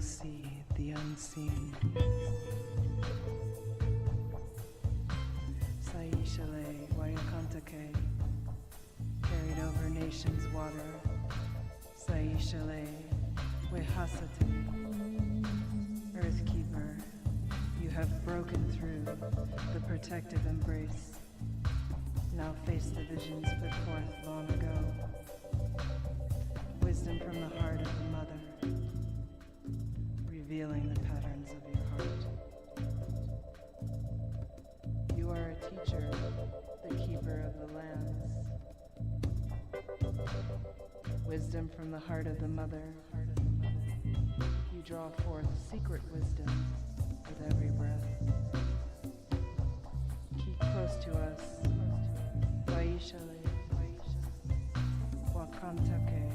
see the unseen. Saishale Wayakantake, carried over nations' water. Saishale Wehasate, Earthkeeper, you have broken through the protective embrace. Now face the visions put forth long ago. Wisdom from the heart of the mother, revealing the patterns of your heart. You are a teacher, the keeper of the lands. Wisdom from the heart of the mother. You draw forth secret wisdom with every breath. Keep close to us. Waishale, Wakantake.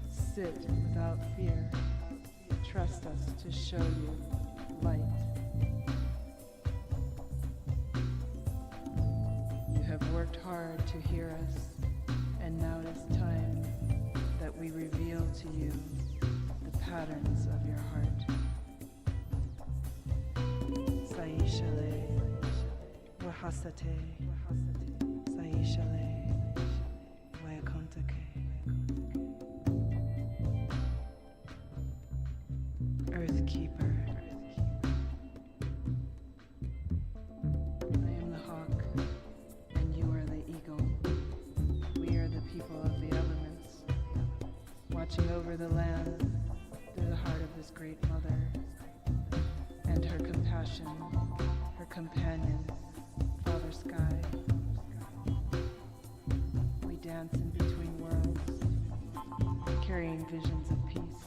Sit without fear. Trust us to show you light. You have worked hard to hear us, and now it is time that we reveal to you the patterns of your heart. Saishale, Wahasate, Saishale, Wayakontake. Earthkeeper, I am the hawk, and you are the eagle. We are the people of the elements, watching over the land through the heart of this great mother, and her compassion, her companion, Father Sky. We dance in between worlds, carrying visions of peace.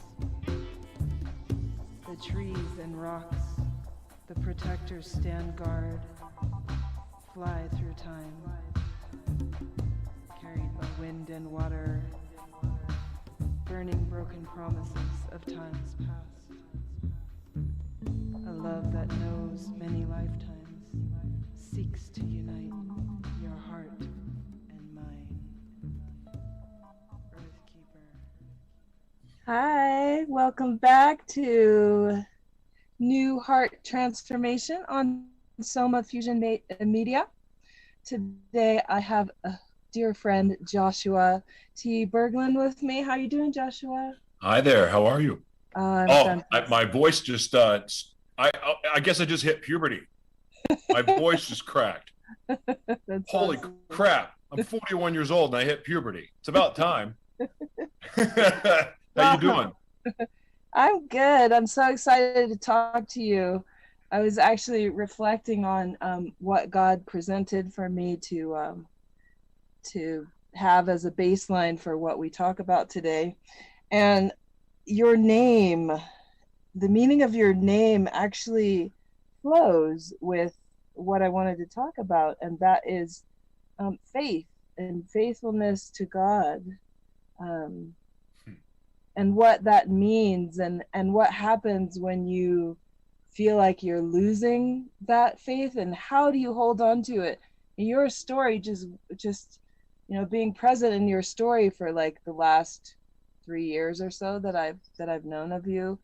The trees and rocks, the protectors stand guard, fly through time, carried by wind and water, burning broken promises of times past. A love that knows many lifetimes seeks to unite your heart and mine. Earthkeeper. Hi, welcome back to New Heart Transformation on Soma Fusion Media. Today I have a dear friend, Joshua T. Berglund, with me. How are you doing, Joshua? Hi there. How are you? My voice just, I guess I just hit puberty. My voice just cracked. Holy awesome. crap. I'm 41 years old and I hit puberty. It's about time. How you doing? I'm good. I'm so excited to talk to you. I was actually reflecting on what God presented for me to have as a baseline for what we talk about today. And your name, the meaning of your name actually flows with what I wanted to talk about, and that is faith and faithfulness to God. And what that means, and what happens when you feel like you're losing that faith, and how do you hold on to it? Your story, just being present in your story for like the last 3 years or so that I've known of you.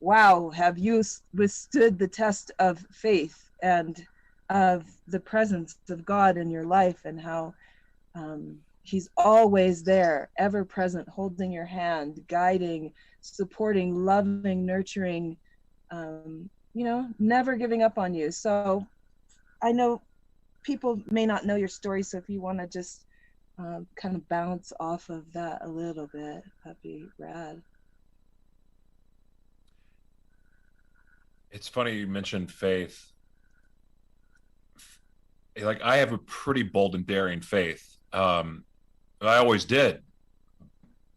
Wow, have you withstood the test of faith and of the presence of God in your life, and how He's always there, ever present, holding your hand, guiding, supporting, loving, nurturing, never giving up on you. So I know people may not know your story, so if you want to just kind of bounce off of that a little bit, that'd be rad. It's funny you mentioned faith. Like, I have a pretty bold and daring faith. I always did.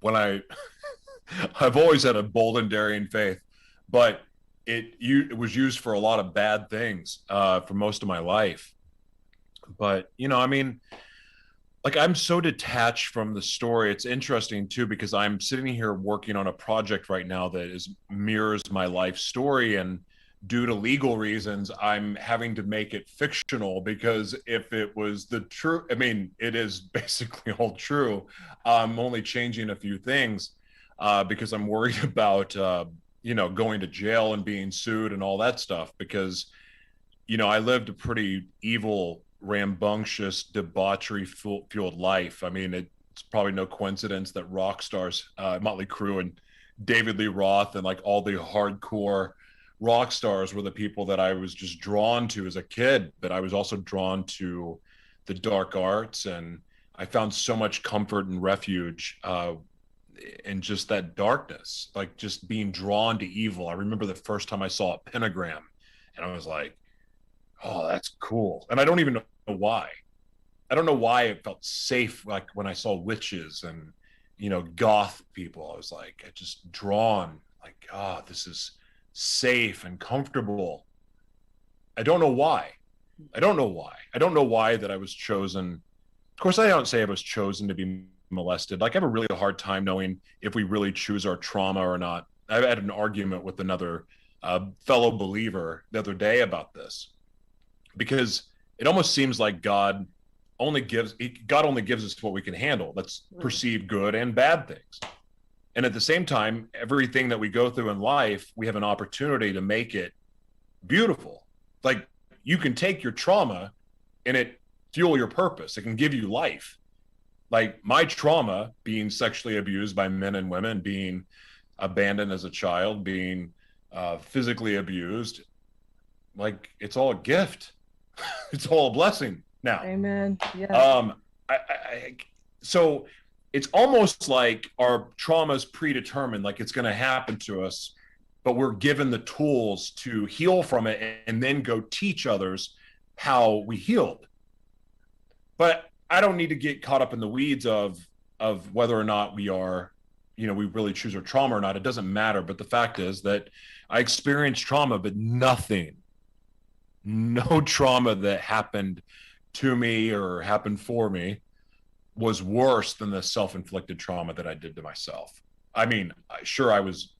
I've always had a bold and daring faith, but it was used for a lot of bad things for most of my life. But like, I'm so detached from the story. It's interesting too, because I'm sitting here working on a project right now that mirrors my life story, and due to legal reasons, I'm having to make it fictional, because if it was the true, I mean, it is basically all true. I'm only changing a few things because I'm worried about, going to jail and being sued and all that stuff. Because, I lived a pretty evil, rambunctious, debauchery fueled life. I mean, it's probably no coincidence that rock stars, Motley Crue and David Lee Roth, and like all the hardcore rock stars were the people that I was just drawn to as a kid. But I was also drawn to the dark arts, and I found so much comfort and refuge in just that darkness, like just being drawn to evil. I remember the first time I saw a pentagram, and I was like, oh, that's cool. And I don't even know why. I don't know why it felt safe. Like when I saw witches and, goth people, I was like, I just drawn like, oh, this is safe and comfortable. I don't know why. I don't know why. I don't know why that I was chosen. Of course, I don't say I was chosen to be molested. Like, I have a really hard time knowing if we really choose our trauma or not. I had an argument with another fellow believer the other day about this, because it almost seems like God only gives us what we can handle. That's perceived good and bad things. And at the same time, everything that we go through in life, we have an opportunity to make it beautiful. Like, you can take your trauma and it fuel your purpose. It can give you life. Like my trauma, being sexually abused by men and women, being abandoned as a child, being physically abused, like, it's all a gift. It's all a blessing now. Amen. Yeah. So it's almost like our trauma is predetermined, like it's going to happen to us, but we're given the tools to heal from it and then go teach others how we healed. But I don't need to get caught up in the weeds of whether or not we are, we really choose our trauma or not. It doesn't matter. But the fact is that I experienced trauma, but no trauma that happened to me or happened for me was worse than the self-inflicted trauma that I did to myself. I mean, sure, I was,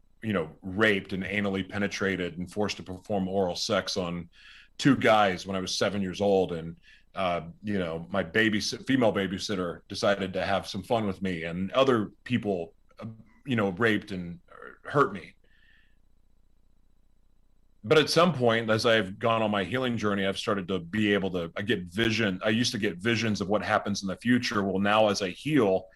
raped and anally penetrated and forced to perform oral sex on two guys when I was 7 years old. And, my female babysitter decided to have some fun with me, and other people, raped and hurt me. But at some point, as I've gone on my healing journey, I've started to be able to, I used to get visions of what happens in the future. Well, now as I heal,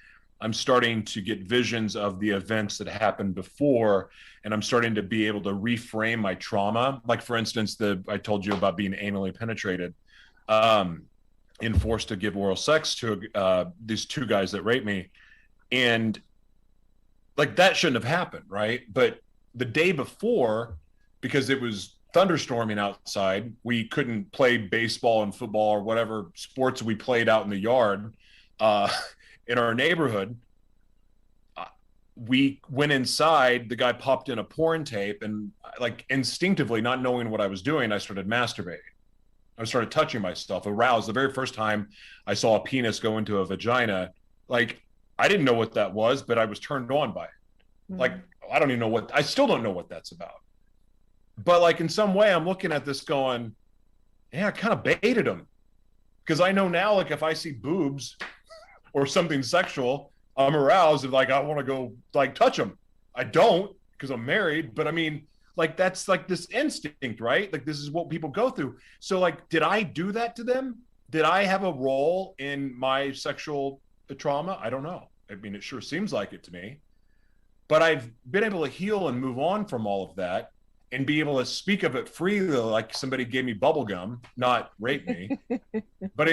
I'm starting to get visions of the events that happened before, and I'm starting to be able to reframe my trauma. Like, for instance, I told you about being anally penetrated, and forced to give oral sex to these two guys that raped me. And like, that shouldn't have happened, right? But the day before, because it was thunderstorming outside, we couldn't play baseball and football or whatever sports we played out in the yard in our neighborhood. We went inside, the guy popped in a porn tape, and like, instinctively, not knowing what I was doing, I started masturbating. I started touching myself, aroused. The very first time I saw a penis go into a vagina, like, I didn't know what that was, but I was turned on by it. Mm-hmm. Like, I still don't know what that's about. But like, in some way, I'm looking at this going, yeah, I kind of baited him. Because I know now, like, if I see boobs or something sexual, I'm aroused and like, I want to go like touch them. I don't, because I'm married, but I mean, like, that's like this instinct, right? Like, this is what people go through. So like, did I do that to them? Did I have a role in my sexual trauma? I don't know. I mean, it sure seems like it to me. But I've been able to heal and move on from all of that and be able to speak of it freely, like somebody gave me bubble gum, not rape me. But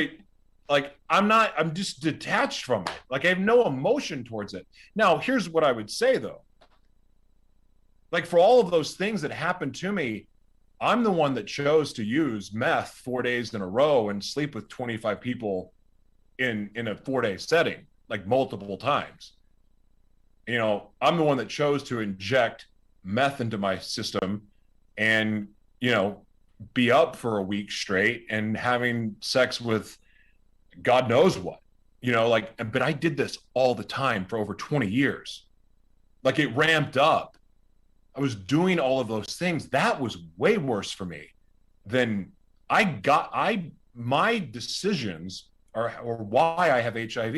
I'm just detached from it. Like, I have no emotion towards it. Now, here's what I would say though. Like, for all of those things that happened to me, I'm the one that chose to use meth 4 days in a row and sleep with 25 people in a 4-day setting, like multiple times. I'm the one that chose to inject meth into my system and, be up for a week straight and having sex with God knows what, but I did this all the time for over 20 years. Like, it ramped up. I was doing all of those things. That was way worse for me than my decisions are, or why I have HIV.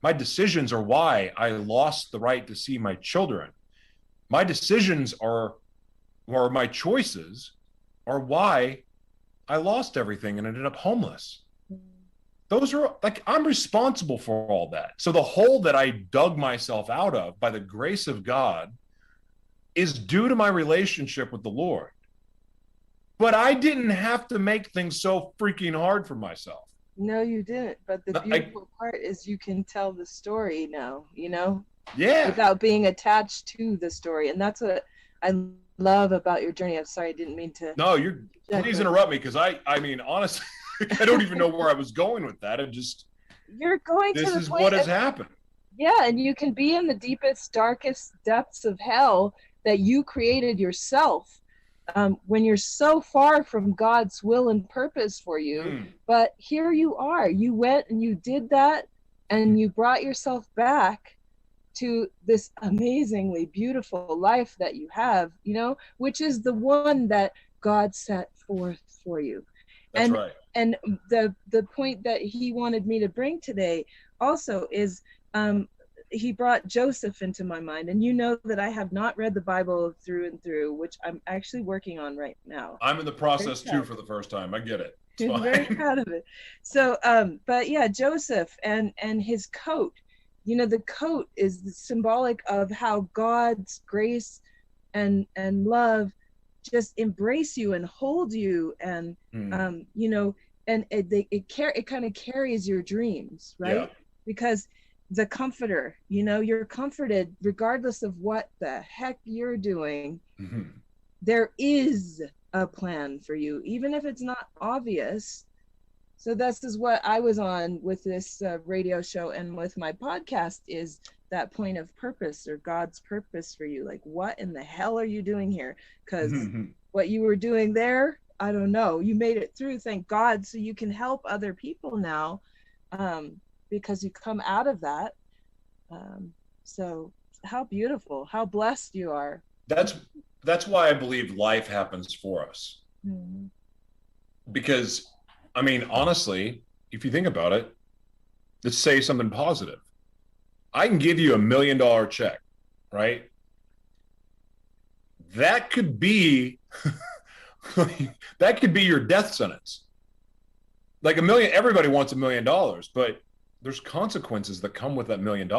My decisions are why I lost the right to see my children. My decisions are, or my choices are why I lost everything and ended up homeless. Those are like, I'm responsible for all that. So the hole that I dug myself out of by the grace of God is due to my relationship with the Lord. But I didn't have to make things so freaking hard for myself. No, you didn't. But the beautiful part is you can tell the story now, you know? Yeah. Without being attached to the story. And that's what I love about your journey. I'm sorry, I didn't mean to. No, please interrupt me, because I mean, honestly, I don't even know where I was going with that. You're going to the this is what has happened. Yeah, and you can be in the deepest, darkest depths of hell that you created yourself. When you're so far from God's will and purpose for you. But here you are. You went and you did that, and you brought yourself back to this amazingly beautiful life that you have, you know, which is the one that God set forth for you. That's right. And the point that he wanted me to bring today also is he brought Joseph into my mind. And you know that I have not read the Bible through and through, which I'm actually working on right now. I'm in the process too for the first time. I get it. I'm very proud of it. So, but yeah, Joseph and his coat, you know, the coat is symbolic of how God's grace and love just embrace you and hold you, and you know, and it kind of carries your dreams, right? Yeah. Because the comforter, you know, you're comforted regardless of what the heck you're doing. There is a plan for you, even if it's not obvious. So this is what I was on with this radio show and with my podcast, is that point of purpose, or God's purpose for you. Like, what in the hell are you doing here? Because what you were doing there, I don't know. You made it through, thank God. So you can help other people now, because you come out of that. So how beautiful, how blessed you are. That's why I believe life happens for us. Because, I mean, honestly, if you think about it, let's say something positive. I can give you $1 million check, right? That could be that could be your death sentence. Like $1 million, everybody wants $1 million, but there's consequences that come with that $1 million.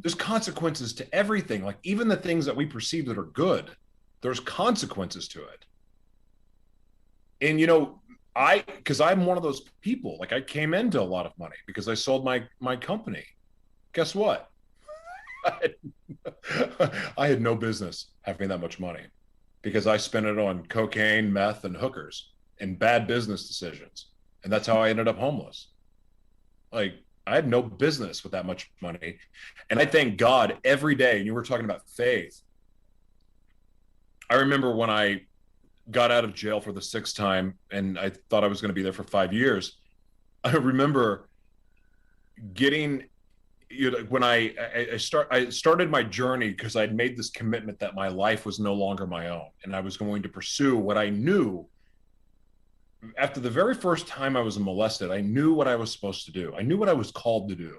There's consequences to everything. Like, even the things that we perceive that are good, there's consequences to it. And, you know, because I'm one of those people, like, I came into a lot of money because I sold my company. Guess what? I had no business having that much money, because I spent it on cocaine, meth, and hookers and bad business decisions. And that's how I ended up homeless. Like, I had no business with that much money. And I thank God every day. And you were talking about faith. I remember when I got out of jail for the 6th time, and I thought I was going to be there for 5 years. I remember getting, you know, when I started my journey, because I'd made this commitment that my life was no longer my own, and I was going to pursue what I knew. After the very first time I was molested, I knew what I was supposed to do. I knew what I was called to do,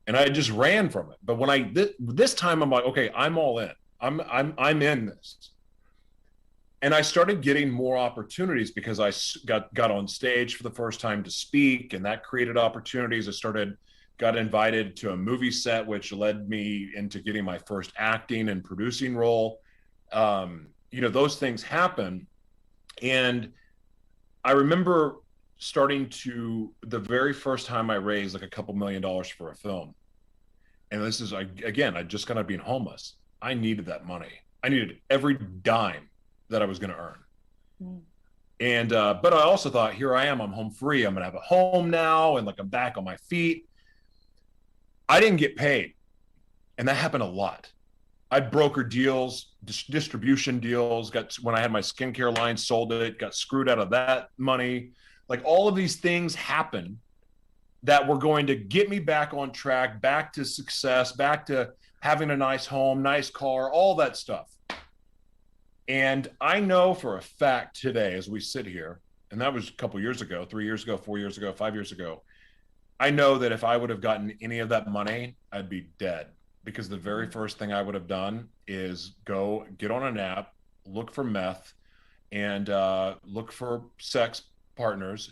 and I just ran from it. But when this time, I'm like, okay, I'm all in. I'm in this. And I started getting more opportunities because I got on stage for the first time to speak, and that created opportunities. Got invited to a movie set, which led me into getting my first acting and producing role. You know, those things happen. And I remember the very first time I raised like a couple $1 million for a film. And this is, again, I just got out of being homeless. I needed that money. I needed every dime that I was going to earn. And, but I also thought, here I am, I'm home free. I'm going to have a home now. And like, I'm back on my feet. I didn't get paid. And that happened a lot. I'd broker deals, distribution deals, when I had my skincare line, sold it, got screwed out of that money. Like, all of these things happen that were going to get me back on track, back to success, back to having a nice home, nice car, all that stuff. And I know for a fact today, as we sit here, and that was a couple years ago, 3 years ago, 4 years ago, 5 years ago, I know that if I would have gotten any of that money, I'd be dead, because the very first thing I would have done is go get on an app, look for meth, and look for sex partners.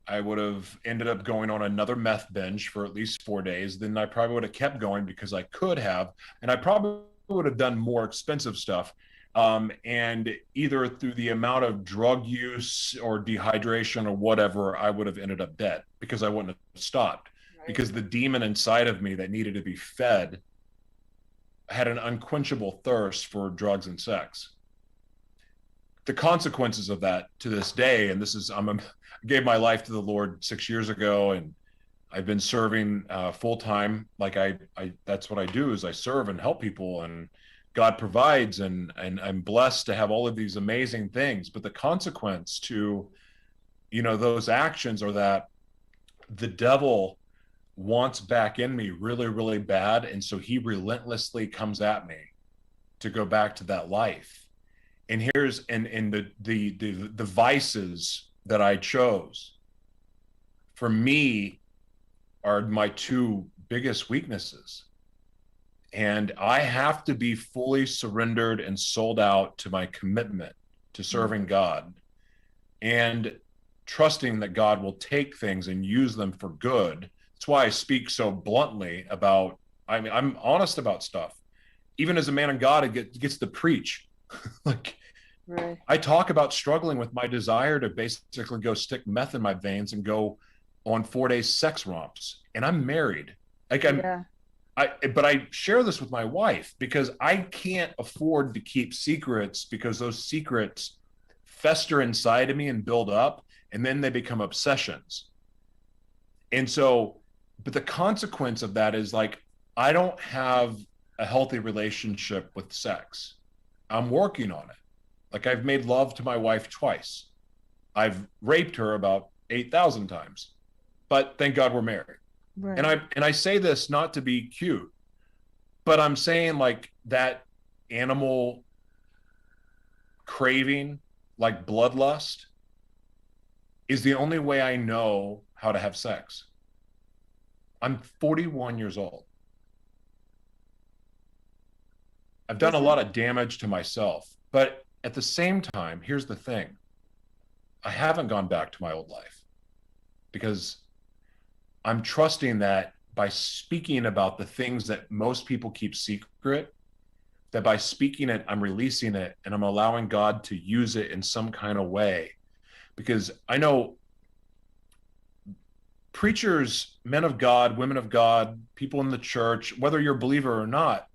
I would have ended up going on another meth binge for at least 4 days. Then I probably would have kept going because I could have, and I probably would have done more expensive stuff. And either through the amount of drug use or dehydration or whatever, I would have ended up dead because I wouldn't have stopped. Right. Because the demon inside of me that needed to be fed had an unquenchable thirst for drugs and sex. The consequences of that to this day, and this is, I gave my life to the Lord 6 years ago, and I've been serving full time. Like I that's what I do, is I serve and help people, and God provides, and I'm blessed to have all of these amazing things. But the consequence to, those actions are that the devil wants back in me really, really bad. And so he relentlessly comes at me to go back to that life. And here's, and the vices that I chose for me are my two biggest weaknesses. And I have to be fully surrendered and sold out to my commitment to serving God, and trusting that God will take things and use them for good. That's why I speak so bluntly about, I'm honest about stuff. Even as a man of God, it gets to preach. Like, right. I talk about struggling with my desire to basically go stick meth in my veins and go on 4-day sex romps. And I'm married. Like, but I share this with my wife because I can't afford to keep secrets, because those secrets fester inside of me and build up, and then they become obsessions. And so, but the consequence of that is, like, I don't have a healthy relationship with sex. I'm working on it. Like, I've made love to my wife twice. I've raped her about 8,000 times, but thank God we're married. Right. And I say this not to be cute, but I'm saying, like, that animal craving, like bloodlust, is the only way I know how to have sex. I'm 41 years old. I've done a lot of damage to myself, but at the same time, here's the thing. I haven't gone back to my old life, because I'm trusting that by speaking about the things that most people keep secret, that by speaking it, I'm releasing it, and I'm allowing God to use it in some kind of way. Because I know preachers, men of God, women of God, people in the church, whether you're a believer or not,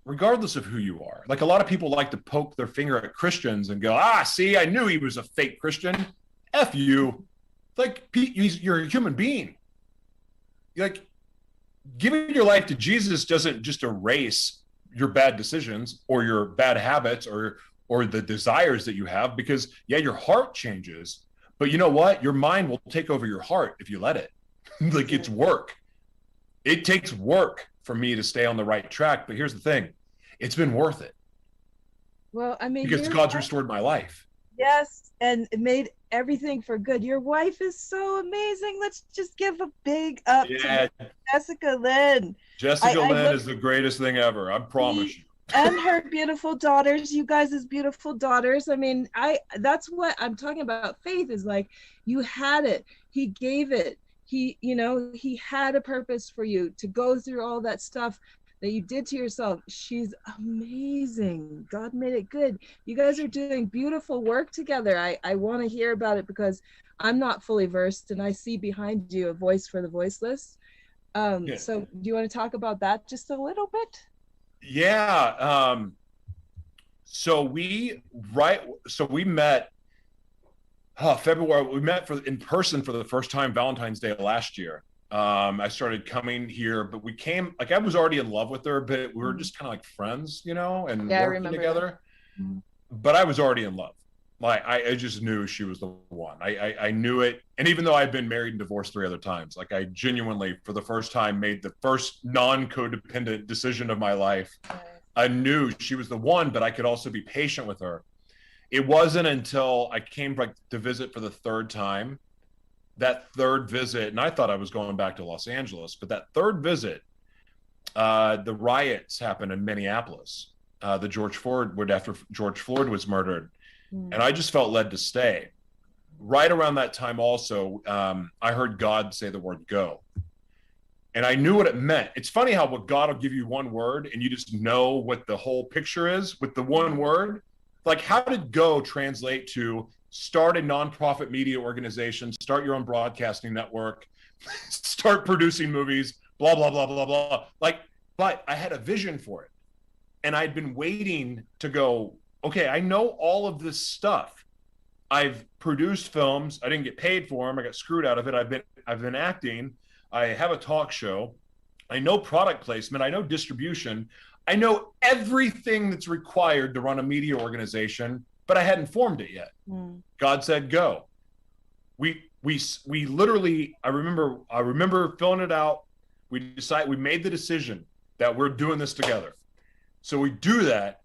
regardless of who you are, like, a lot of people like to poke their finger at Christians and go, see, I knew he was a fake Christian. F you. Like, you're a human being. Like, giving your life to Jesus doesn't just erase your bad decisions or your bad habits or the desires that you have, because your heart changes, but you know what? Your mind will take over your heart if you let it. Like, it's work. It takes work for me to stay on the right track, but here's the thing. It's been worth it. Well, I mean, because God's restored my life. Yes, and it made everything for good. Your wife is so amazing. Let's just give a big up to Jessica Lynn. Jessica Lynn is the greatest thing ever. I promise you. And her beautiful daughters, you guys' beautiful daughters. I mean, that's what I'm talking about. Faith is like, you had it. He gave it. He had a purpose for you to go through all that stuff that you did to yourself. She's amazing. God made it good. You guys are doing beautiful work together. I want to hear about it, because I'm not fully versed, and I see behind you a voice for the voiceless. So do you want to talk about that just a little bit? Yeah. So we met February. We met in person for the first time Valentine's Day last year. I started coming here, but we came, like, I was already in love with her, but we were just kind of like friends, and working together. But I was already in love. Like I just knew she was the one. I knew it. And even though I've been married and divorced 3 other times, like I genuinely, for the first time, made the first non-codependent decision of my life. I knew she was the one, but I could also be patient with her. It wasn't until I came back to visit for the third time, that third visit, and I thought I was going back to Los Angeles, but that third visit, the riots happened in Minneapolis. The George Floyd would after George Floyd was murdered, and I just felt led to stay. Right around that time, also, I heard God say the word "go," and I knew what it meant. It's funny how what God will give you one word, and you just know what the whole picture is with the one word. Like, how did "go" translate to start a nonprofit media organization, start your own broadcasting network, start producing movies, blah blah blah blah blah. Like, but I had a vision for it, and I'd been waiting to go. Okay, I know all of this stuff. I've produced films. I didn't get paid for them. I got screwed out of it. I've been acting. I have a talk show. I know product placement. I know distribution. I know everything that's required to run a media organization, but I hadn't formed it yet. God said, "Go." We literally. I remember filling it out. We made the decision that we're doing this together. So we do that.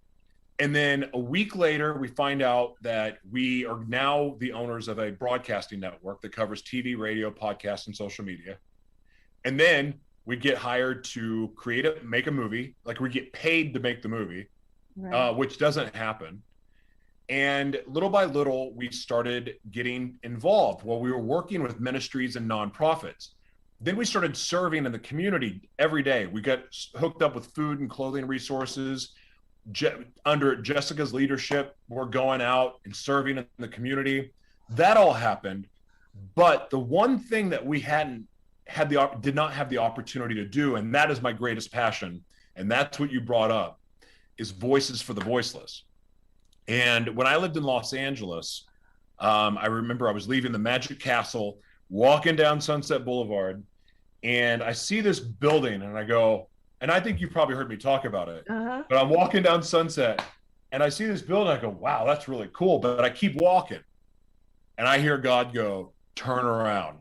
And then a week later, we find out that we are now the owners of a broadcasting network that covers TV, radio, podcast, and social media. And then we get hired to make a movie. Like, we get paid to make the movie, right. Which doesn't happen. And little by little, we started getting involved. Well, we were working with ministries and nonprofits. Then we started serving in the community every day. We got hooked up with food and clothing resources. Under Jessica's leadership, we're going out and serving in the community. That all happened. But the one thing that we did not have the opportunity to do, and that is my greatest passion, and that's what you brought up, is voices for the voiceless. And when I lived in Los Angeles, I remember I was leaving the Magic Castle, walking down Sunset Boulevard, and I see this building, and I go, and I think you probably heard me talk about it, but I'm walking down Sunset, and I see this building, I go, wow, that's really cool, but I keep walking, and I hear God go, turn around.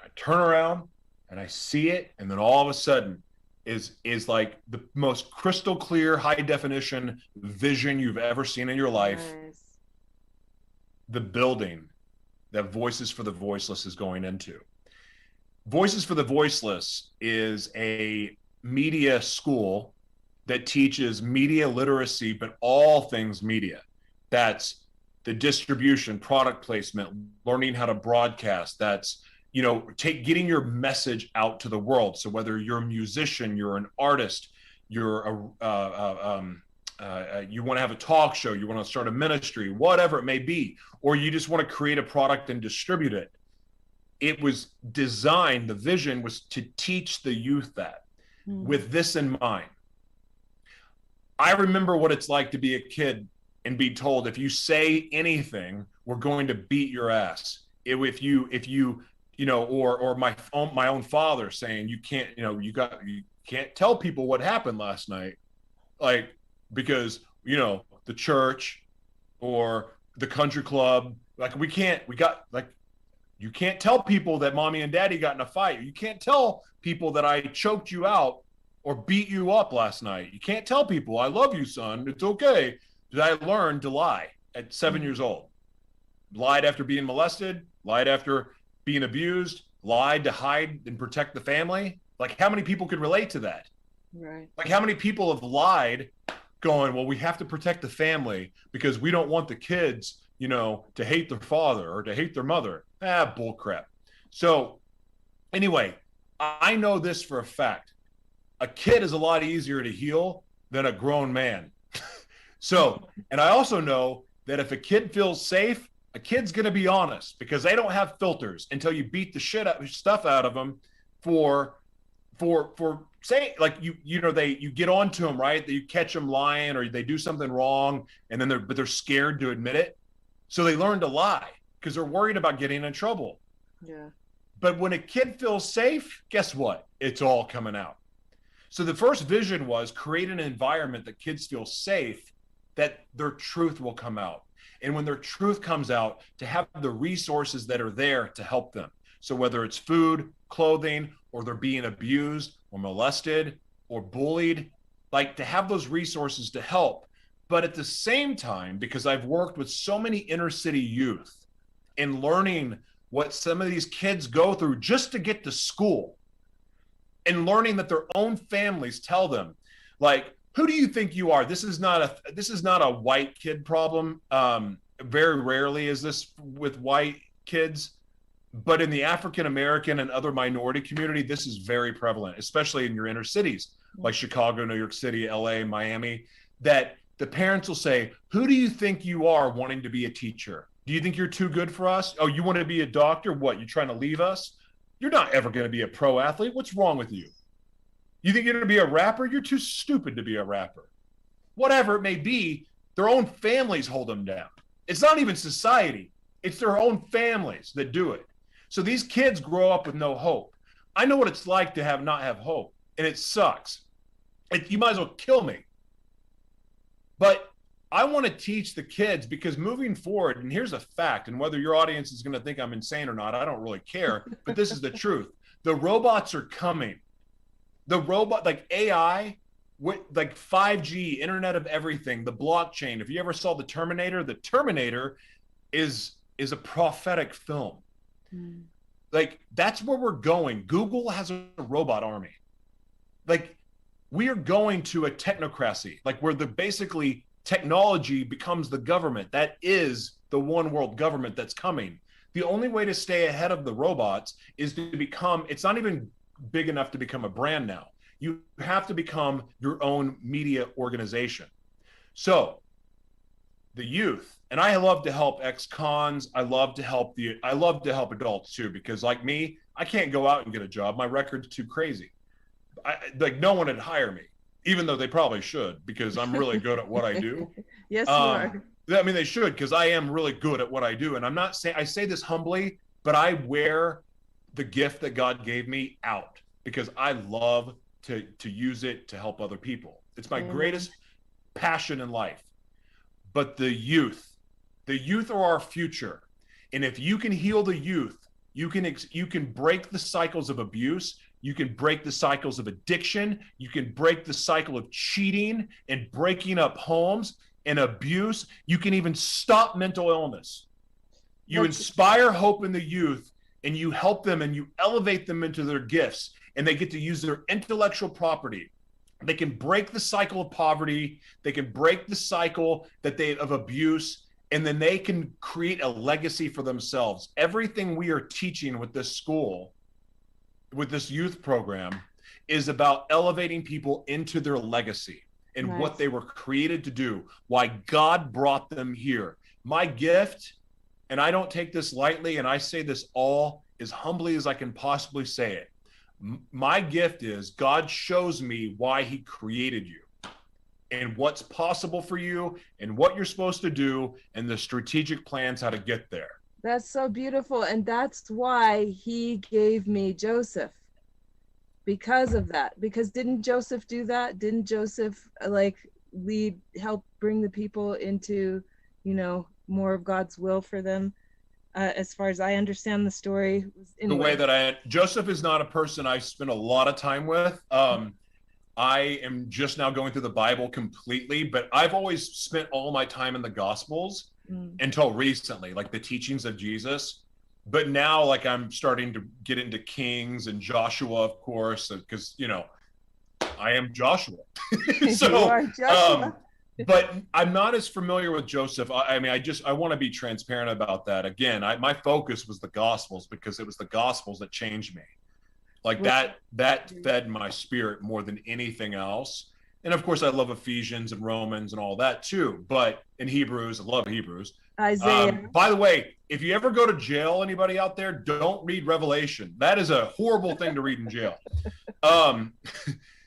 I turn around, and I see it, and then all of a sudden, is like the most crystal clear, high definition vision you've ever seen in your life. Nice. The building that Voices for the Voiceless is going into. Voices for the Voiceless is a media school that teaches media literacy, but all things media. That's the distribution, product placement, learning how to broadcast. That's, getting your message out to the world. So whether you're a musician, you're an artist, you want to have a talk show, you want to start a ministry, whatever it may be, or you just want to create a product and distribute it. It was designed, the vision was to teach the youth that with this in mind. I remember what it's like to be a kid and be told, if you say anything, we're going to beat your ass. If you or my own father saying, you can't tell people what happened last night, like, because the church or the country club, like, you can't tell people that mommy and daddy got in a fight. You can't tell people that I choked you out or beat you up last night. You can't tell people, I love you, son, it's okay. But I learned to lie at 7 years old. Lied after being molested, lied after being abused, lied to hide and protect the family. Like, how many people could relate to that? Right. Like, how many people have lied going, well, we have to protect the family because we don't want the kids, to hate their father or to hate their mother. Bull crap. So anyway, I know this for a fact. A kid is a lot easier to heal than a grown man. So, and I also know that if a kid feels safe, a kid's going to be honest because they don't have filters until you beat the stuff out of them for saying, like, you get on to them, right? That you catch them lying or they do something wrong, and then they're scared to admit it. So they learn to lie because they're worried about getting in trouble. Yeah. But when a kid feels safe, guess what? It's all coming out. So the first vision was create an environment that kids feel safe, that their truth will come out. And when their truth comes out, to have the resources that are there to help them. So whether it's food, clothing, or they're being abused or molested or bullied, like to have those resources to help. But at the same time, because I've worked with so many inner city youth and learning what some of these kids go through just to get to school, and learning that their own families tell them, like, who do you think you are? This is not a white kid problem. Very rarely is this with white kids, but in the African American and other minority community, this is very prevalent, especially in your inner cities like Chicago, New York City, LA, Miami, that the parents will say, who do you think you are wanting to be a teacher? Do you think you're too good for us? Oh, you want to be a doctor? What, you trying to leave us? You're not ever going to be a pro athlete. What's wrong with you? You think you're going to be a rapper? You're too stupid to be a rapper. Whatever it may be, their own families hold them down. It's not even society. It's their own families that do it. So these kids grow up with no hope. I know what it's like to not have hope, and it sucks. You might as well kill me. But I want to teach the kids, because moving forward, and here's a fact, and whether your audience is going to think I'm insane or not, I don't really care, but this is the truth. The robots are coming. The robot, like AI, like 5G, Internet of Everything, the blockchain. If you ever saw the Terminator is a prophetic film. Like, that's where we're going. Google has a robot army. Like, we are going to a technocracy, like where basically technology becomes the government. That is the one world government that's coming. The only way to stay ahead of the robots is to become, it's not even big enough to become a brand now. You have to become your own media organization. So the youth, and I love to help ex-cons. I love to help adults too, because like me, I can't go out and get a job. My record's too crazy. Like, no one would hire me, even though they probably should, because I'm really good at what I do. Yes, you are. I mean, they should, because I am really good at what I do. And I'm not saying, I say this humbly, but I wear the gift that God gave me out because I love to use it to help other people. It's my greatest passion in life. But the youth are our future. And if you can heal the youth, you can break the cycles of abuse. You can break the cycles of addiction. You can break the cycle of cheating and breaking up homes and abuse. You can even stop mental illness. You inspire hope in the youth, and you help them and you elevate them into their gifts, and they get to use their intellectual property. They can break the cycle of poverty. They can break the cycle of abuse, and then they can create a legacy for themselves. Everything we are teaching with this school, with this youth program, is about elevating people into their legacy and what they were created to do, why God brought them here. My gift, and I don't take this lightly, and I say this all as humbly as I can possibly say it. My gift is God shows me why he created you and what's possible for you and what you're supposed to do and the strategic plans how to get there. That's so beautiful. And that's why he gave me Joseph, because of that. Because didn't Joseph do that? Didn't Joseph help bring the people into, more of God's will for them? As far as I understand the story. Anyway. The way that Joseph is not a person I spent a lot of time with. I am just now going through the Bible completely, but I've always spent all my time in the Gospels until recently, like the teachings of Jesus. But now, like, I'm starting to get into Kings and Joshua, of course, because, I am Joshua. So, you are Joshua. But I'm not as familiar with Joseph. I want to be transparent about that. Again, my focus was the Gospels, because it was the Gospels that changed me. Like that fed my spirit more than anything else. And of course, I love Ephesians and Romans and all that too. But in Hebrews, I love Hebrews. Isaiah. By the way, if you ever go to jail, anybody out there, don't read Revelation. That is a horrible thing to read in jail.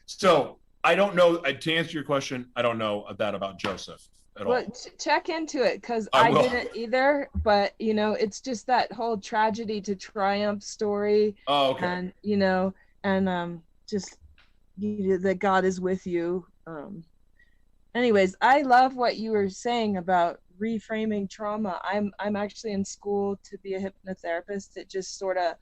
So I don't know. To answer your question, I don't know that about Joseph at all. Check into it, because I didn't either. But it's just that whole tragedy to triumph story. Oh, okay. And just that God is with you. Anyways, I love what you were saying about reframing trauma. I'm actually in school to be a hypnotherapist. It just sort of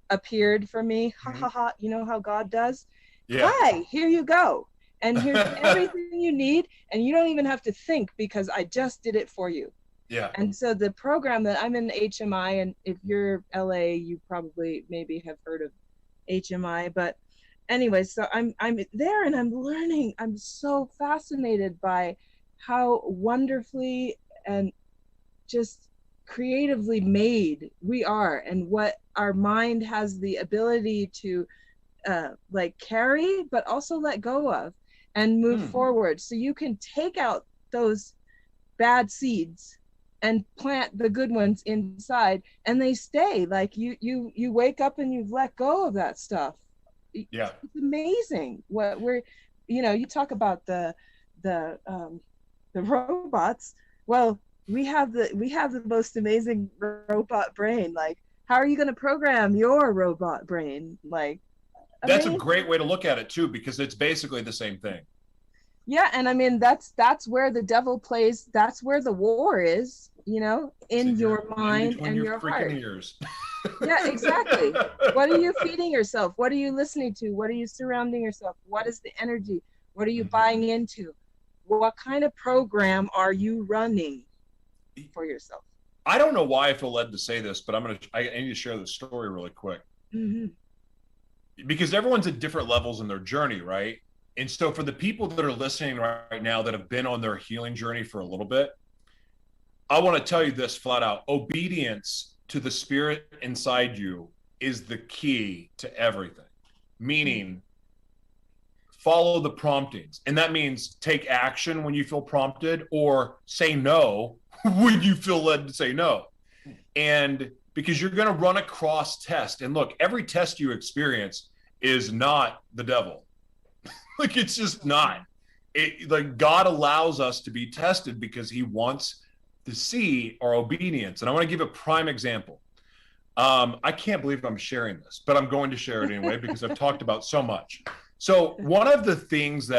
appeared for me. Ha Mhm. ha ha. You know how God does? Yeah. Hi, here you go. And here's everything you need. And you don't even have to think because I just did it for you. Yeah. And so the program that I'm in HMI, and if you're LA, you probably maybe have heard of HMI, but anyway, so I'm there and I'm learning. I'm so fascinated by how wonderfully and just creatively made we are, and what our mind has the ability to like carry, but also let go of and move forward. So you can take out those bad seeds and plant the good ones inside, and they stay. Like you wake up and you've let go of that stuff. Yeah. It's amazing what we're, you talk about the robots. Well, we have the most amazing robot brain. Like, how are you going to program your robot brain? Like, That's a amazing. great way to look at it too, because it's basically the same thing. Yeah, and I mean that's where the devil plays. That's where the war is, It's in your in mind between and your your freaking heart. ears. Yeah, exactly. What are you feeding yourself? What are you listening to? What are you surrounding yourself? What is the energy? What are you buying into? What kind of program are you running for yourself? I don't know why I feel led to say this, but I need to share this story really quick, Mm-hmm. because everyone's at different levels in their journey, right? And so for the people that are listening right now that have been on their healing journey for a little bit, I want to tell you this flat out. Obedience to the spirit inside you is the key to everything. Meaning, follow the promptings. And that means take action when you feel prompted, or say no when you feel led to say no. And because you're going to run across tests. And look, every test you experience is not the devil. Like, it's just not. Like, God allows us to be tested because he wants to see our obedience. And I want to give a prime example. I can't believe I'm sharing this, but I'm going to share it anyway because I've talked about so much. So one of the things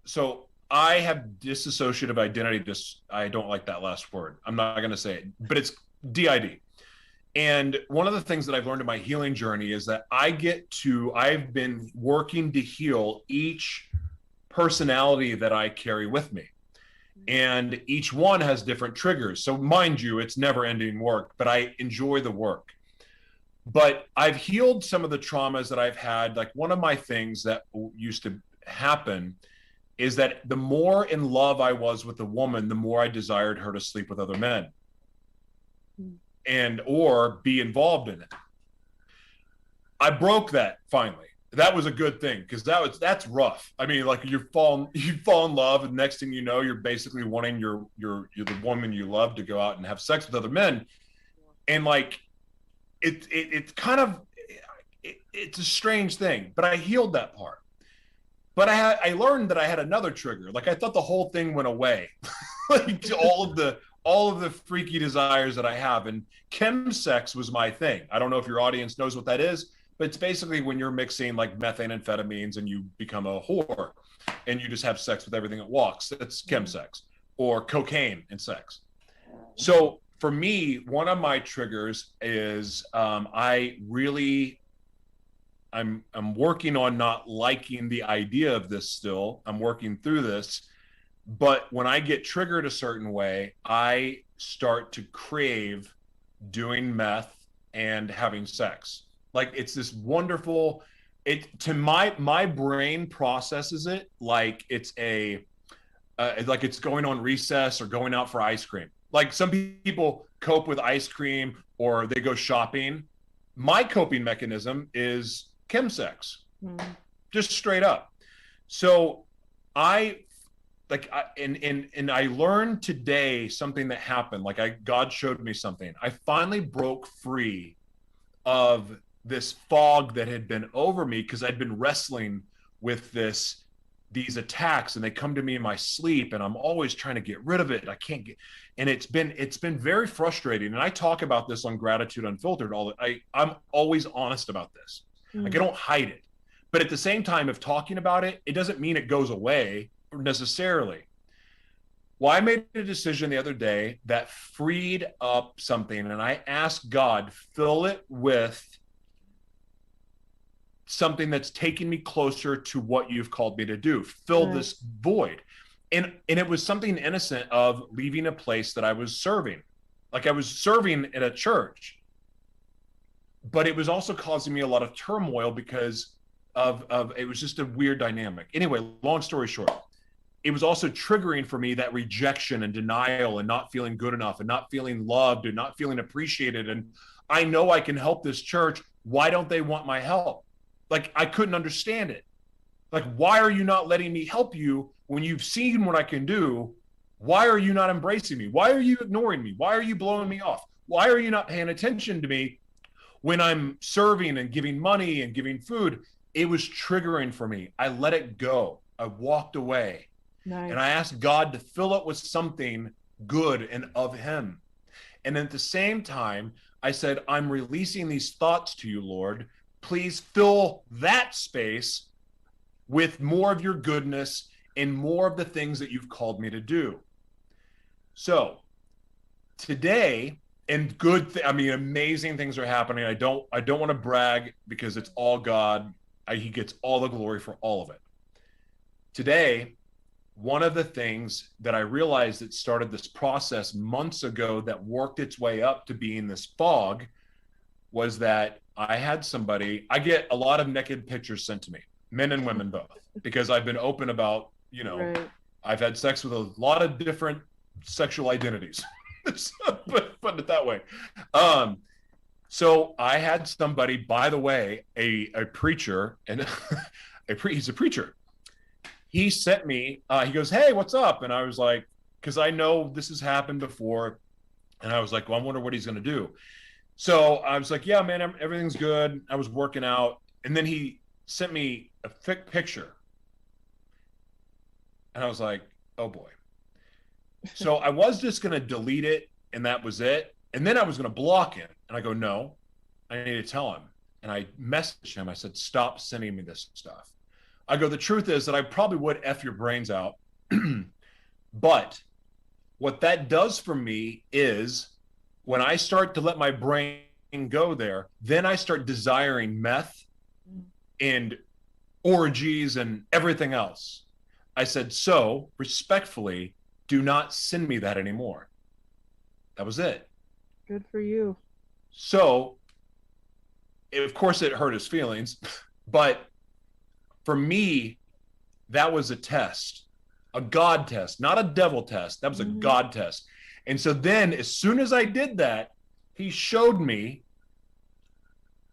so I have dissociative identity. I don't like that last word. I'm not going to say it, but it's DID. And one of the things that I've learned in my healing journey is that I've been working to heal each personality that I carry with me. And each one has different triggers. So mind you, it's never ending work, but I enjoy the work. But I've healed some of the traumas that I've had. Like, one of my things that used to happen is that the more in love I was with a woman, the more I desired her to sleep with other men and or be involved in it. I broke that finally. That was a good thing, because that's rough. I mean, like, you fall in love, and next thing you know, you're basically wanting you're the woman you love to go out and have sex with other men, and like it's kind of it's a strange thing. But I healed that part. But I learned that I had another trigger. Like, I thought the whole thing went away, like all of the freaky desires that I have. And chemsex was my thing. I don't know if your audience knows what that is, but it's basically when you're mixing like methamphetamines and you become a whore and you just have sex with everything that walks. That's chemsex, or cocaine and sex. So for me, one of my triggers is I'm working on not liking the idea of this still. I'm working through this. But when I get triggered a certain way, I start to crave doing meth and having sex. Like, it's this wonderful, my brain processes it like it's like it's going on recess or going out for ice cream. Like, some people cope with ice cream or they go shopping. My coping mechanism is chemsex, just straight up. So and I learned today something that happened. Like, God showed me something. I finally broke free of this fog that had been over me, because I'd been wrestling with these attacks, and they come to me in my sleep, and I'm always trying to get rid of it. I can't get, and it's been very frustrating. And I talk about this on Gratitude Unfiltered. I'm always honest about this. Like, I don't hide it. But at the same time, if talking about it, it doesn't mean it goes away necessarily. Well, I made a decision the other day that freed up something, and I asked God, fill it with something that's taking me closer to what you've called me to do. Fill this void. And it was something innocent of leaving a place that I was serving. Like I was serving in a church, but it was also causing me a lot of turmoil because of it was just a weird dynamic. Anyway, long story short, it was also triggering for me that rejection and denial and not feeling good enough and not feeling loved and not feeling appreciated. And I know I can help this church. Why don't they want my help? Like I couldn't understand it. Like, why are you not letting me help you when you've seen what I can do? Why are you not embracing me? Why are you ignoring me? Why are you blowing me off? Why are you not paying attention to me when I'm serving and giving money and giving food? It was triggering for me. I let it go. I walked away. Nice. And I asked God to fill it with something good and of him. And at the same time, I said, I'm releasing these thoughts to you, Lord. Please fill that space with more of your goodness and more of the things that you've called me to do. So today, and amazing things are happening. I don't want to brag because it's all God. He gets all the glory for all of it. Today, one of the things that I realized that started this process months ago that worked its way up to being this fog was that I had somebody, I get a lot of naked pictures sent to me, men and women both, because I've been open about, right. I've had sex with a lot of different sexual identities, put it that way. So I had somebody, by the way, a preacher, and he's a preacher. He sent me, he goes, hey, what's up? And I was like, because I know this has happened before. And I was like, well, I wonder what he's going to do. So I was like, yeah, man, everything's good. I was working out. And then he sent me a thick picture. And I was like, oh boy. So I was just going to delete it. And that was it. And then I was going to block it. And I go, no, I need to tell him. And I messaged him. I said, stop sending me this stuff. I go, the truth is that I probably would F your brains out. But what that does for me is when I start to let my brain go there, then I start desiring meth and orgies and everything else. I said, so respectfully, do not send me that anymore. That was it. Good for you. So, of course, it hurt his feelings, but for me, that was a test, a God test, not a devil test. That was a God test. And so then as soon as I did that, he showed me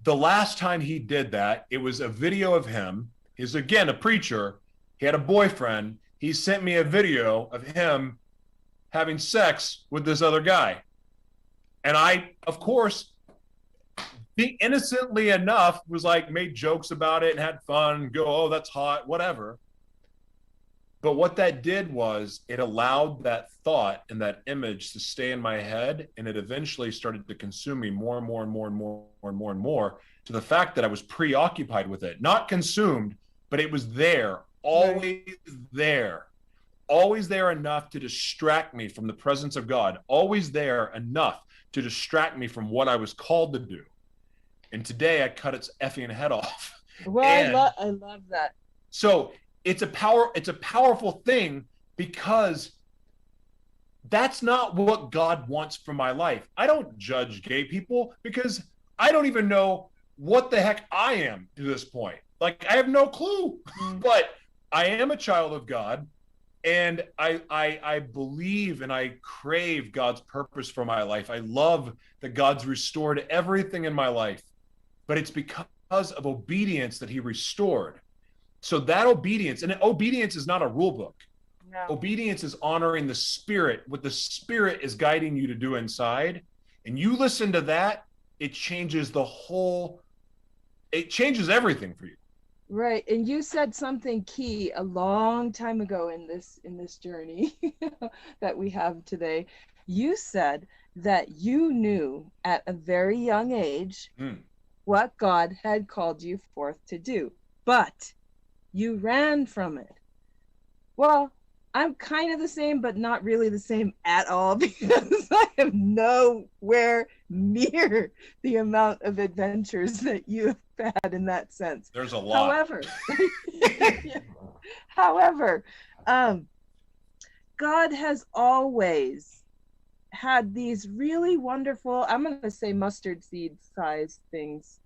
the last time he did that. It was a video of him. He's, again, a preacher. He had a boyfriend. He sent me a video of him having sex with this other guy. And I, of course, innocently enough, was like, made jokes about it and had fun, go, oh, that's hot, whatever. But what that did was it allowed that thought and that image to stay in my head, and it eventually started to consume me more and more and more and more and more and more, to the fact that I was preoccupied with it. Not consumed, but it was there, always there. Always there enough to distract me from the presence of God. Always there enough to distract me from what I was called to do. And today I cut its effing head off. Well, I love that. So it's a powerful thing, because that's not what God wants for my life. I don't judge gay people because I don't even know what the heck I am to this point. Like, I have no clue, but I am a child of God. And I believe and I crave God's purpose for my life. I love that God's restored everything in my life, but it's because of obedience that he restored. So that obedience, and obedience is not a rule book. No. Obedience is honoring the Spirit, what the Spirit is guiding you to do inside. And you listen to that, it changes it changes everything for you. Right. And you said something key a long time ago in this journey that we have today. You said that you knew at a very young age what God had called you forth to do, but you ran from it. Well, I'm kind of the same, but not really the same at all because I am nowhere near the amount of adventures that you have had in that sense. There's a lot. However, however, um, God has always had these really wonderful, I'm going to say mustard seed size things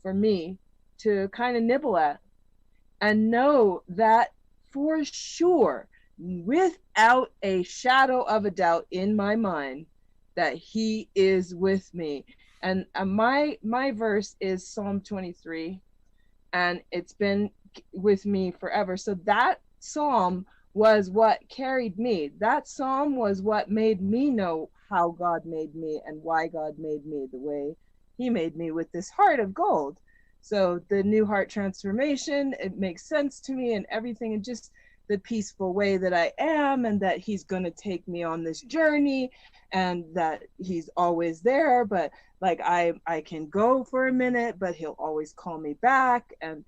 for me to kind of nibble at and know that for sure, without a shadow of a doubt in my mind, that he is with me. And my verse is Psalm 23, and it's been with me forever. So that psalm was what carried me. That psalm was what made me know how God made me and why God made me the way he made me, with this heart of gold. So the new heart transformation, it makes sense to me and everything, and just the peaceful way that I am, and that he's going to take me on this journey, and that he's always there, but like I can go for a minute, but he'll always call me back. And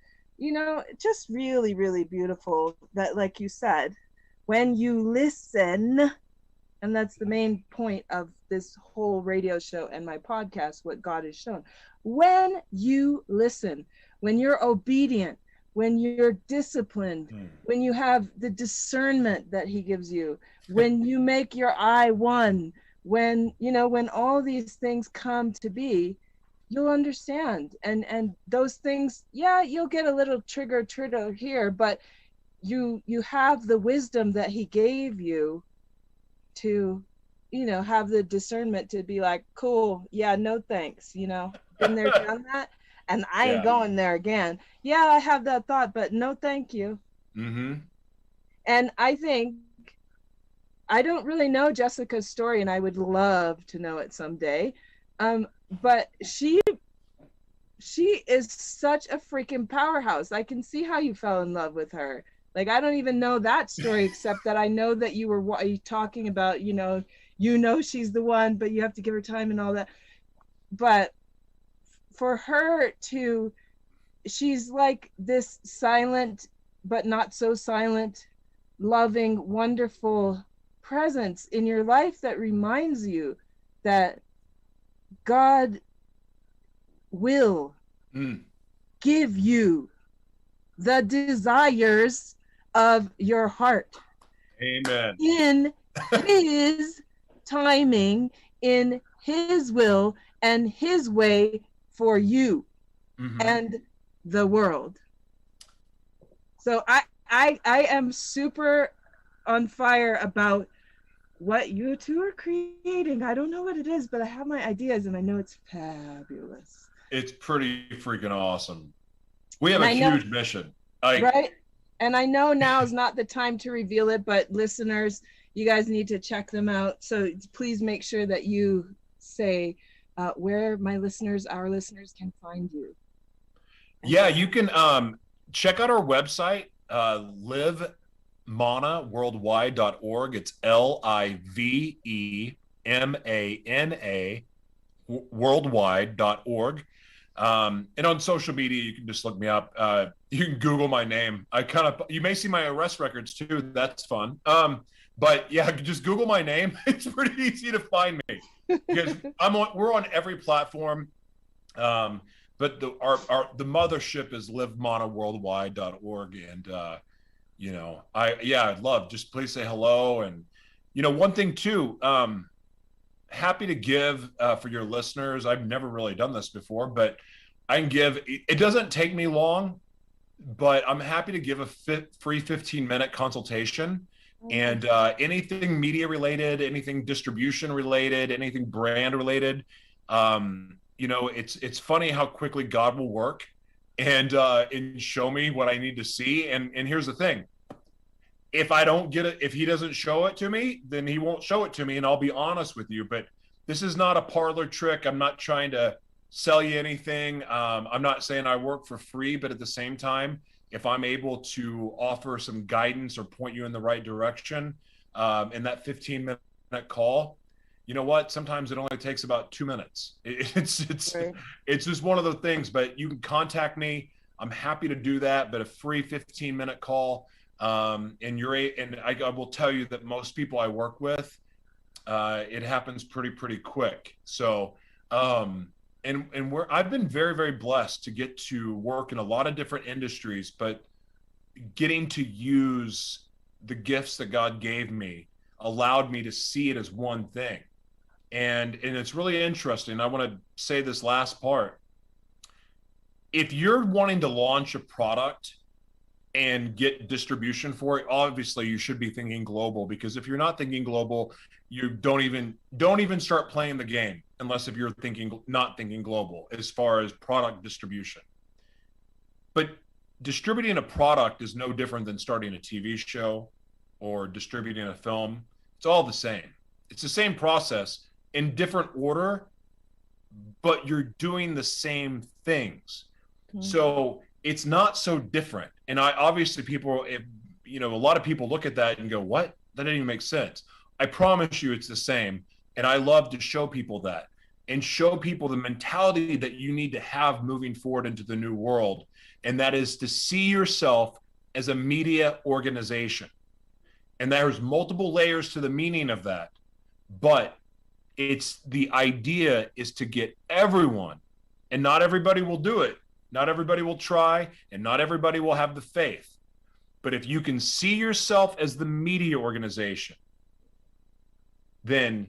just really, really beautiful that, like you said, when you listen, and that's the main point of this whole radio show and my podcast, what God has shown. When you listen, when you're obedient, when you're disciplined, when you have the discernment that he gives you, when you make your eye one, when all these things come to be, you'll understand. And those things, yeah, you'll get a little trigger here, but you have the wisdom that he gave you to have the discernment to be like, cool, yeah, no thanks, been there, done that, and I ain't going there again. Yeah, I have that thought, but no thank you. And I think, I don't really know Jessica's story, and I would love to know it someday, but she is such a freaking powerhouse. I can see how you fell in love with her. Like, I don't even know that story, except that I know that you were talking about, she's the one, but you have to give her time and all that. But for her she's like this silent, but not so silent, loving, wonderful presence in your life that reminds you that God will give you the desires of your heart. Amen. In his timing, in his will and his way for you and the world. So I am super on fire about what you two are creating. I don't know what it is, but I have my ideas and I know it's fabulous. It's pretty freaking awesome. We have a huge mission. Right? And I know now is not the time to reveal it, but listeners, you guys need to check them out. So please make sure that you say where our listeners can find you. Yeah, you can check out our website, livemanaworldwide.org. It's LIVEMANA worldwide.org. And on social media, you can just look me up. You can Google my name. You may see my arrest records too. That's fun. But yeah, just Google my name. It's pretty easy to find me because we're on every platform. But the mothership is livemanaworldwide.org. And, I'd love, just please say hello. And, one thing too, happy to give for your listeners. I've never really done this before, but I can give, it doesn't take me long, but I'm happy to give a free 15-minute consultation. And anything media related, anything distribution related, anything brand related, it's funny how quickly God will work and show me what I need to see. And here's the thing. If I don't get it, if he doesn't show it to me, then he won't show it to me. And I'll be honest with you, but this is not a parlor trick. I'm not trying to sell you anything. I'm not saying I work for free, but at the same time, if I'm able to offer some guidance or point you in the right direction in that 15-minute call, you know what? Sometimes it only takes about 2 minutes. It's right. It's just one of the things, but you can contact me. I'm happy to do that, but a free 15-minute call. And I will tell you that most people I work with, it happens pretty quick. So, and I've been very blessed to get to work in a lot of different industries, but getting to use the gifts that God gave me allowed me to see it as one thing. And it's really interesting. I want to say this last part. If you're wanting to launch a product and get distribution for it, obviously you should be thinking global, because if you're not thinking global, you don't even start playing the game unless if you're not thinking global as far as product distribution. But distributing a product is no different than starting a TV show or distributing a film. It's all the same. It's the same process in different order, but you're doing the same things. Mm-hmm. So it's not so different. And I obviously a lot of people look at that and go, what? That didn't even make sense. I promise you it's the same. And I love to show people that and show people the mentality that you need to have moving forward into the new world. And that is to see yourself as a media organization. And there's multiple layers to the meaning of that. But it's the idea is to get everyone, and not everybody will do it. Not everybody will try, and not everybody will have the faith. But if you can see yourself as the media organization, then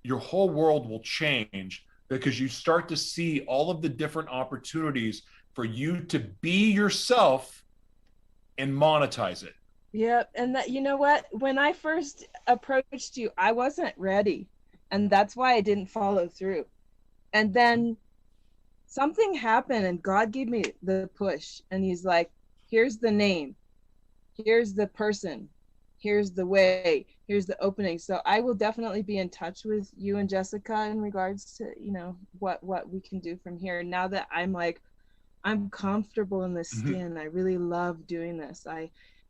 your whole world will change, because you start to see all of the different opportunities for you to be yourself and monetize it. Yeah, and that, you know what? When I first approached you, I wasn't ready, and that's why I didn't follow through. And then something happened, and God gave me the push, and he's like, here's the name, here's the person, here's the way, here's the opening. So I will definitely be in touch with you and Jessica in regards to, what we can do from here. Now that I'm comfortable in this skin, mm-hmm. I really love doing this.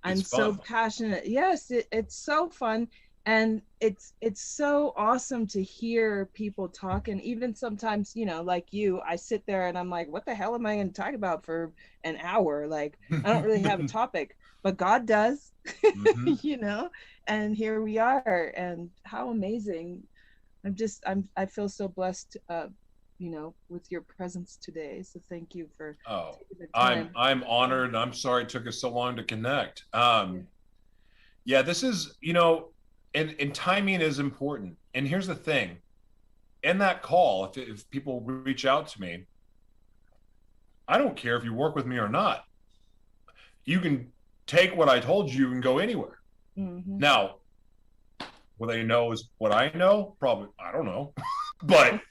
I'm so passionate. Yes, it's so fun. And it's so awesome to hear people talk. And even sometimes, like you, I sit there and I'm like, what the hell am I going to talk about for an hour? Like, I don't really have a topic, but God does, mm-hmm. And here we are. And how amazing. I feel so blessed, with your presence today. So thank you for taking the time. I'm honored. I'm sorry it took us so long to connect. Yeah, this is, and timing is important. And here's the thing. In that call, if people reach out to me, I don't care if you work with me or not. You can take what I told you and go anywhere. Mm-hmm. Now, what they know is what I know? Probably, I don't know. But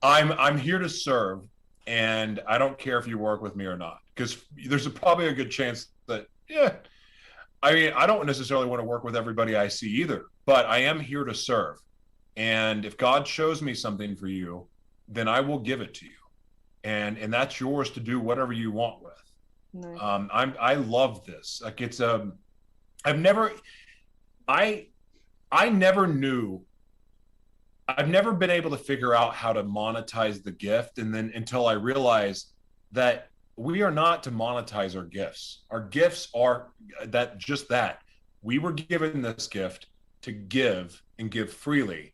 I'm here to serve, and I don't care if you work with me or not, because there's probably a good chance that, I don't necessarily want to work with everybody I see either, but I am here to serve. And if God shows me something for you, then I will give it to you. And that's yours to do whatever you want with. Nice. I love this. Like I've never been able to figure out how to monetize the gift. And then until I realized that we are not to monetize our gifts. Our gifts are that. We were given this gift to give and give freely.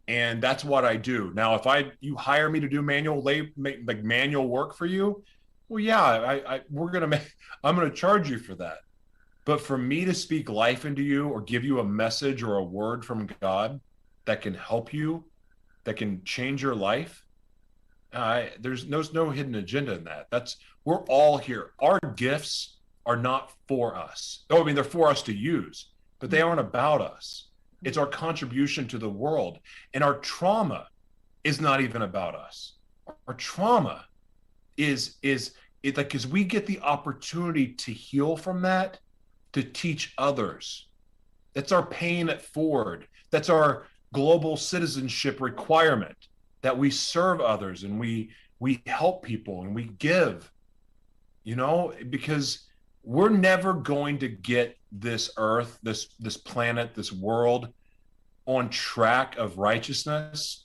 And that's what I do. Now, if you hire me to do manual work for you, well, yeah, I'm going to charge you for that. But for me to speak life into you or give you a message or a word from God that can help you, that can change your life, there's no hidden agenda in that. We're all here. Our gifts are not for us. They're for us to use, but they aren't about us. It's our contribution to the world. And our trauma is not even about us. Our trauma is like, because we get the opportunity to heal from that, to teach others. That's our paying it forward. That's our global citizenship requirement, that we serve others and we help people and we give, because we're never going to get this earth, this planet, this world on track of righteousness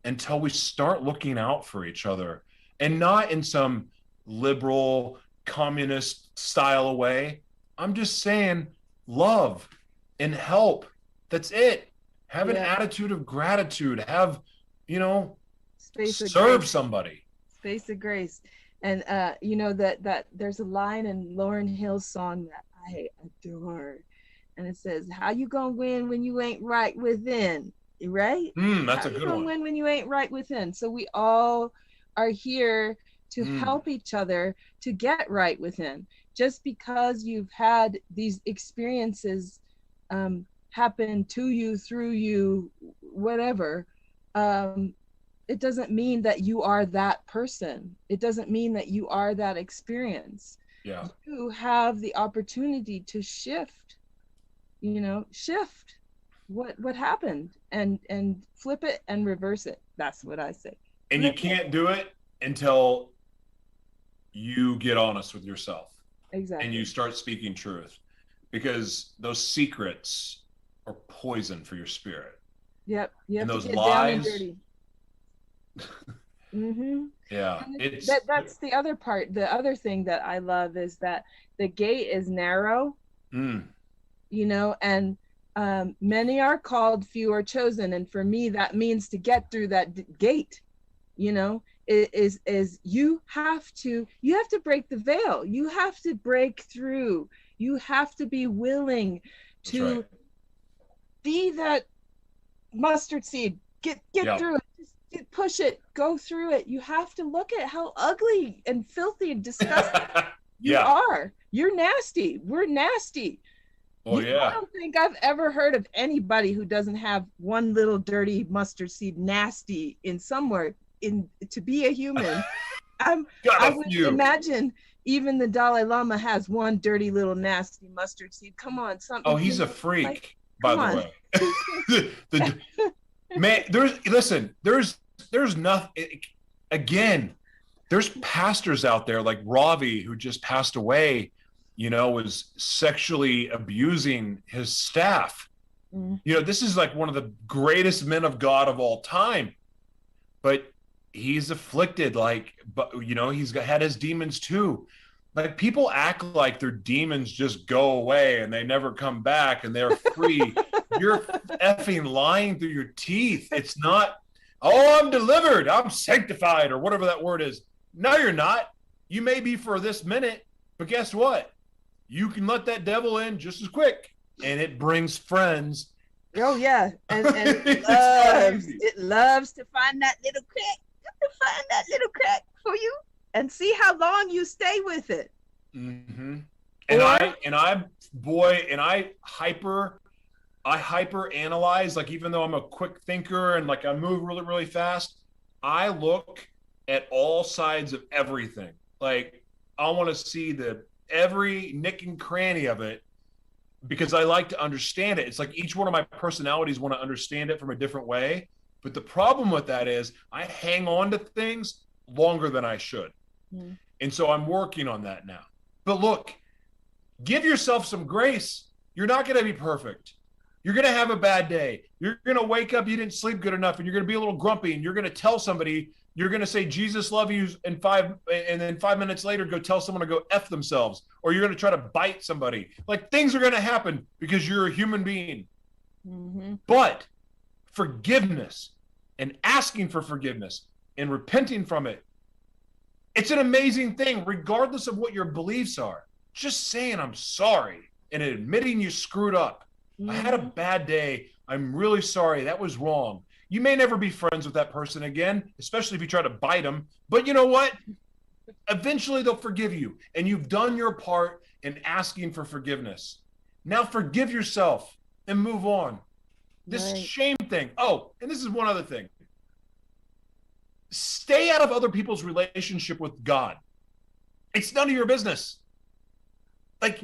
until we start looking out for each other, and not in some liberal communist style way. I'm just saying, love, and help. That's it. Have an Yeah. attitude of gratitude. Have, you know, Space of serve grace. somebody. Space of grace. And you know that there's a line in Lauryn Hill's song that I adore, and it says, "How you gonna win when you ain't right within?" Right? That's How a you good gonna one. win when you ain't right within? So we all are here to Mm, help each other to get right within. Just because you've had these experiences happen to you, through you, whatever, um, it doesn't mean that you are that person. It doesn't mean that you are that experience. yeah. You have the opportunity to shift, shift what happened and flip it and reverse it. That's what I say. And you Flip it. can't do it until you get honest with yourself and you Exactly. start speaking truth, because those secrets are poison for your spirit. Yep. You And have to those get down and lies, dirty. Mm-hmm. yeah, And it's that's the other part. The other thing that I love is that the gate is narrow, mm, and many are called, few are chosen. And for me, that means to get through that gate, is you have to break the veil. You have to break through. You have to be willing that's right. to be that mustard seed. Get Yeah. through it. Just push it. Go through it. You have to look at how ugly and filthy and disgusting you Yeah. are. You're nasty. We're nasty. Oh I yeah. don't think I've ever heard of anybody who doesn't have one little dirty mustard seed nasty in somewhere in to be a human. Got I a would few. imagine even the Dalai Lama has one dirty little nasty mustard seed. Come on, Oh, something, he's a like, freak, by come the on. way. the man, there's nothing. Again, there's pastors out there like Ravi, who just passed away, was sexually abusing his staff. Mm. This is like one of the greatest men of God of all time, but he's afflicted, but he's had his demons too. Like, people act like their demons just go away and they never come back and they're free. You're effing lying through your teeth. It's not, oh, I'm delivered, I'm sanctified, or whatever that word is. No, you're not. You may be for this minute, but guess what? You can let that devil in just as quick, and it brings friends. Oh yeah, and It's crazy. it loves to find that little crack, find that little crack for you, and see how long you stay with it. Mm-hmm. And Or I hyper analyze. Like, even though I'm a quick thinker and like I move really, really fast, I look at all sides of everything. Like, I want to see every nick and cranny of it, because I like to understand it. It's like each one of my personalities want to understand it from a different way. But the problem with that is I hang on to things longer than I should. mm, And so I'm working on that now. But look, give yourself some grace. You're not going to be perfect. You're going to have a bad day. You're going to wake up, you didn't sleep good enough, and you're going to be a little grumpy, and you're going to tell somebody, you're going to say, Jesus love you, and then 5 minutes later, go tell someone to go F themselves, or you're going to try to bite somebody. Like, things are going to happen because you're a human being. mm-hmm. But forgiveness and asking for forgiveness and repenting from it, it's an amazing thing, regardless of what your beliefs are. Just saying, I'm sorry, and admitting you screwed up. I had a Mm-hmm. bad day. I'm really sorry. That was wrong. You may never be friends with that person again, especially if you try to bite them. But you know what? Eventually they'll forgive you, and you've done your part in asking for forgiveness. Now forgive yourself and move on. This Right. shame thing. Oh, and this is one other thing. Stay out of other people's relationship with God. It's none of your business. Like,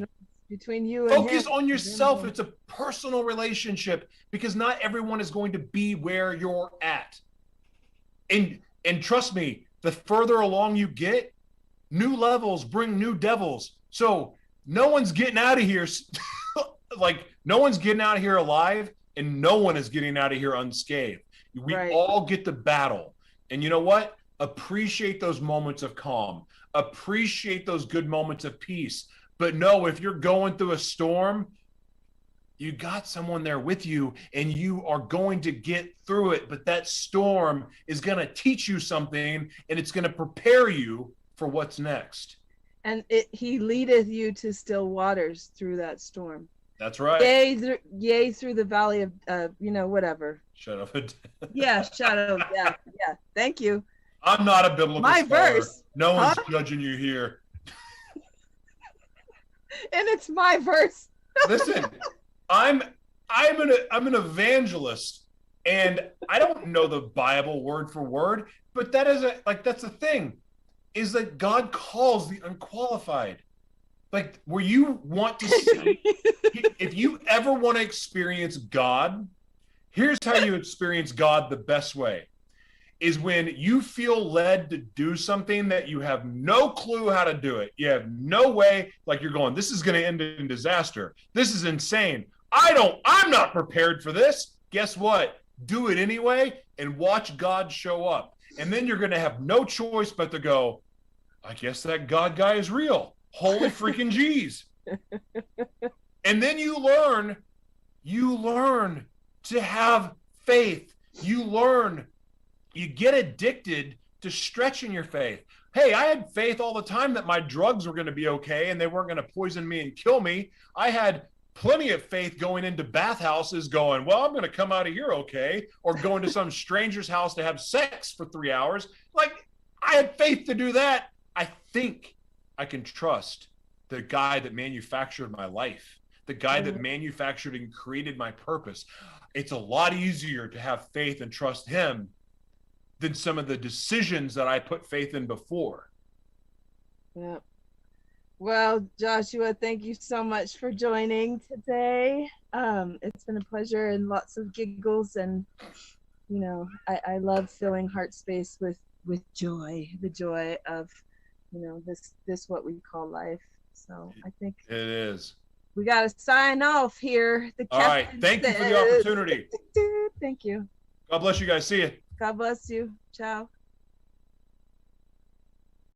Between you and him. focus on yourself. It's a personal relationship, because not everyone is going to be where you're at. And trust me, the further along you get, new levels bring new devils. So no one's getting out of here like, no one's getting out of here alive, and no one is getting out of here unscathed. We Right. all get to battle. And you know what? Appreciate those moments of calm. Appreciate those good moments of peace. But no, if you're going through a storm, you got someone there with you, and you are going to get through it. But that storm is going to teach you something, and it's going to prepare you for what's next. And he leadeth you to still waters through that storm. That's right. Yea, through the valley of, whatever. Shadow of death. Yeah, shadow of death. Yeah, thank you. I'm not a biblical My scholar. verse. No one's judging you here. And it's my verse. Listen, I'm an evangelist, and I don't know the Bible word for word, but that's the thing, is that God calls the unqualified. Like, where you want to see, if you ever want to experience God, here's how you experience God the best way, is when you feel led to do something that you have no clue how to do it. You have no way, like you're going, this is going to end in disaster. This is insane. I'm not prepared for this. Guess what? Do it anyway and watch God show up. And then you're going to have no choice but to go, I guess that God guy is real. Holy freaking jeez. And then you learn to have faith. You get addicted to stretching your faith. Hey, I had faith all the time that my drugs were going to be okay and they weren't going to poison me and kill me. I had plenty of faith going into bathhouses going, well, I'm going to come out of here okay, or going to some stranger's house to have sex for 3 hours. Like, I had faith to do that. I think I can trust the guy that manufactured my life, the guy that manufactured and created my purpose. It's a lot easier to have faith and trust him than some of the decisions that I put faith in before. Yeah. Well, Joshua, thank you so much for joining today. It's been a pleasure and lots of giggles, and I love filling heart space with joy, the joy of this what we call life. So I think it is. We got to sign off here. All right. Thank you for the opportunity. Thank you. God bless you guys. See you. God bless you. Ciao.